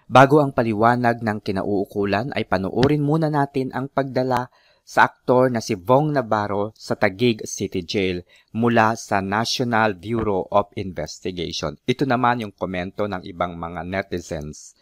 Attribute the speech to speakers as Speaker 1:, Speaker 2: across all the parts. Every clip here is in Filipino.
Speaker 1: Bago ang paliwanag ng kinauukulan ay panoorin muna natin ang pagdala sa aktor na si Vong Navarro sa Taguig City Jail mula sa National Bureau of Investigation. Ito naman yung komento ng ibang mga netizens.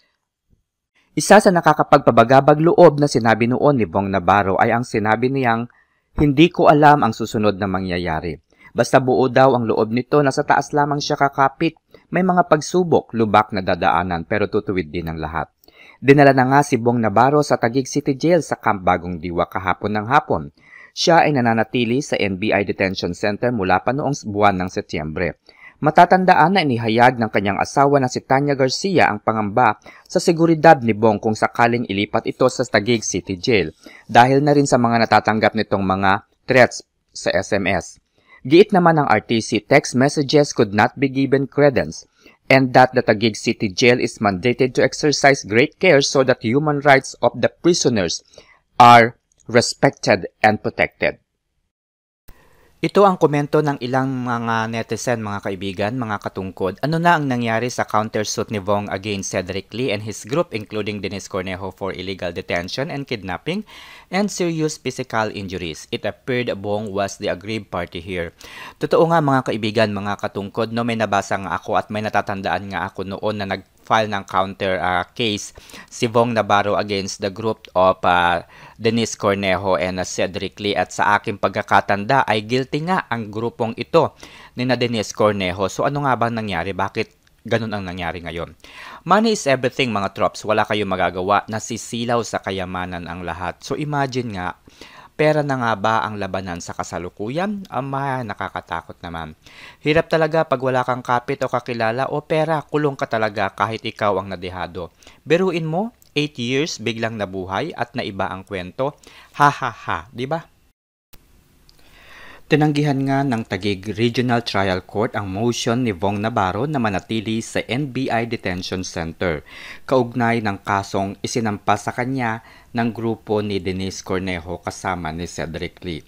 Speaker 1: Isa sa nakakapagpabagabag loob na sinabi noon ni Vong Navarro ay ang sinabi niyang, "Hindi ko alam ang susunod na mangyayari. Basta buo daw ang loob nito na sa taas lamang siya kakapit. May mga pagsubok, lubak na dadaanan pero tutuwid din ang lahat." Dinala na nga si Vong Navarro sa Taguig City Jail sa Camp Bagong Diwa kahapon ng hapon. Siya ay nananatili sa NBI Detention Center mula pa noong buwan ng Setyembre. Matatandaan na inihayag ng kanyang asawa na si Tanya Garcia ang pangamba sa seguridad ni Vong kung sakaling ilipat ito sa Taguig City Jail dahil na rin sa mga natatanggap nitong mga threats sa SMS. Giit naman ng RTC, text messages could not be given credence and that the Taguig City Jail is mandated to exercise great care so that human rights of the prisoners are respected and protected. Ito ang komento ng ilang mga netizen, mga kaibigan, mga katungkod. Ano na ang nangyari sa countersuit ni Vong against Cedric Lee and his group including Dennis Cornejo for illegal detention and kidnapping and serious physical injuries? It appeared Vong was the aggrieved party here. Totoo nga mga kaibigan, mga katungkod, no, may nabasa nga ako at may natatandaan nga ako noon na nag-file ng counter case si Vong Navarro against the group of Dennis Cornejo and Cedric Lee, at sa aking pagkakatanda ay guilty nga ang grupong ito ni na Dennis Cornejo. So ano nga ba nangyari? Bakit ganun ang nangyari ngayon? Money is everything mga trops, wala kayong magagawa, nasisilaw sa kayamanan ang lahat. So imagine nga, pera na nga ba ang labanan sa kasalukuyan? Nakakatakot naman. Hirap talaga pag wala kang kapit o kakilala o pera, kulong ka talaga kahit ikaw ang nadehado. Biruin mo, 8 years biglang nabuhay at naiba ang kwento. Ha ha ha, di ba? Tinanggihan nga ng Taguig Regional Trial Court ang motion ni Vong Navarro na manatili sa NBI Detention Center, kaugnay ng kasong isinampas sa kanya ng grupo ni Dennis Cornejo kasama ni Cedric Lee.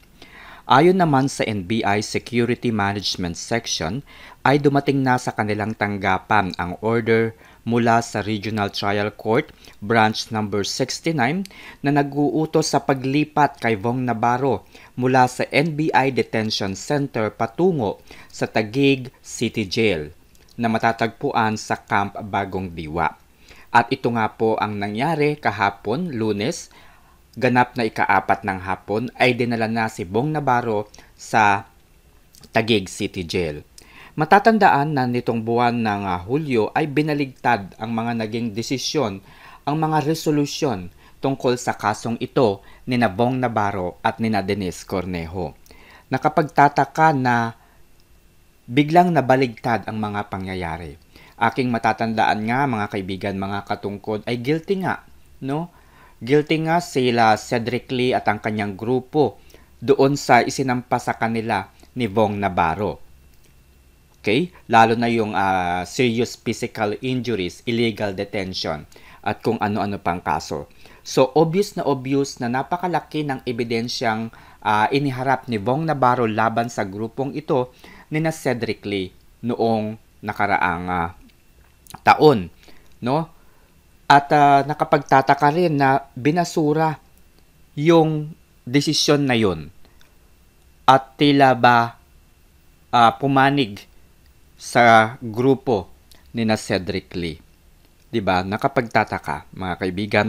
Speaker 1: Ayon naman sa NBI Security Management Section, ay dumating na sa kanilang tanggapan ang order mula sa Regional Trial Court, Branch number 69, na nag-uutos sa paglipat kay Vong Navarro mula sa NBI Detention Center patungo sa Taguig City Jail na matatagpuan sa Camp Bagong Diwa. At ito nga po ang nangyari kahapon, Lunes, ganap na ika-4 ng hapon ay dinala na si Vong Navarro sa Taguig City Jail. Matatandaan na nitong buwan ng Hulyo ay binaligtad ang mga naging desisyon, ang mga resolusyon tungkol sa kasong ito ni na Vong Navarro at ni na Dennis Cornejo. Nakapagtataka na biglang nabaligtad ang mga pangyayari. Aking matatandaan nga mga kaibigan, mga katungkod, ay guilty nga, no? Guilty nga sila Cedric Lee at ang kanyang grupo doon sa isinampas sa kanila ni Vong Navarro. Okay? Lalo na yung serious physical injuries, illegal detention, at kung ano-ano pang kaso. So, obvious na napakalaki ng ebidensyang iniharap ni Vong Navarro laban sa grupong ito ni na Cedric Lee noong nakaraang taon, no? At nakapagtataka rin na binasura yung desisyon na yun at tila ba pumanig sa grupo ni na Cedric Lee. 'Di ba? Nakapagtataka, mga kaibigan,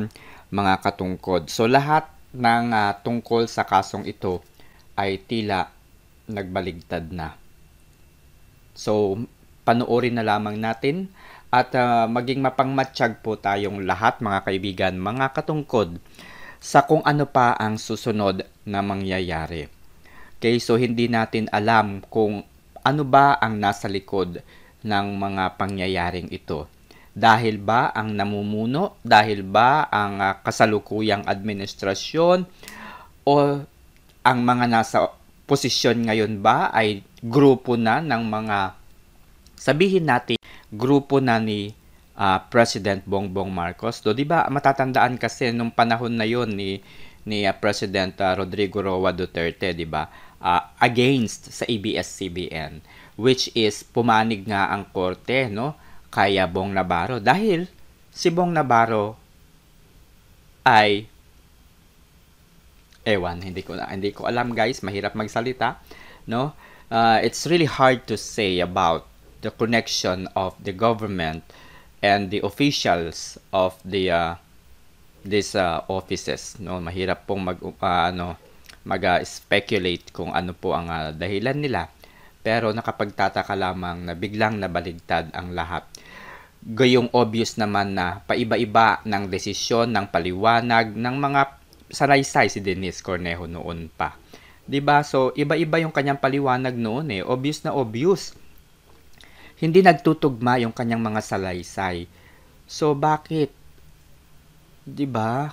Speaker 1: mga katungkod. So lahat ng tungkol sa kasong ito ay tila nagbaligtad na. So panoorin na lamang natin at maging mapangmatsyag po tayong lahat, mga kaibigan, mga katungkod, sa kung ano pa ang susunod na mangyayari. Okay, so hindi natin alam kung ano ba ang nasa likod ng mga pangyayaring ito. Dahil ba ang namumuno? Dahil ba ang kasalukuyang administrasyon? O ang mga nasa posisyon ngayon ba ay grupo na ng mga, sabihin natin, grupo na ni President Bongbong Marcos? Do, di ba matatandaan kasi nung panahon na yon ni President Rodrigo Roa Duterte, di ba? Against sa ABS-CBN, which is pumanig nga ang korte, no, kay Vong Navarro dahil si Bong Navarro ay ewan, hindi ko alam guys, mahirap magsalita, no? It's really hard to say about the connection of the government and the officials of the these offices, no? Mahirap pong mag-speculate kung ano po ang dahilan nila. Pero nakapagtataka lamang na biglang nabaligtad ang lahat. Gayong obvious naman na paiba-iba ng desisyon, ng paliwanag, ng mga saraysay si Denise Cornejo noon pa. 'Di ba? So, iba-iba yung kanyang paliwanag noon eh. Obvious na obvious. Hindi nagtutugma yung kanyang mga salaysay. So, bakit? 'Di ba?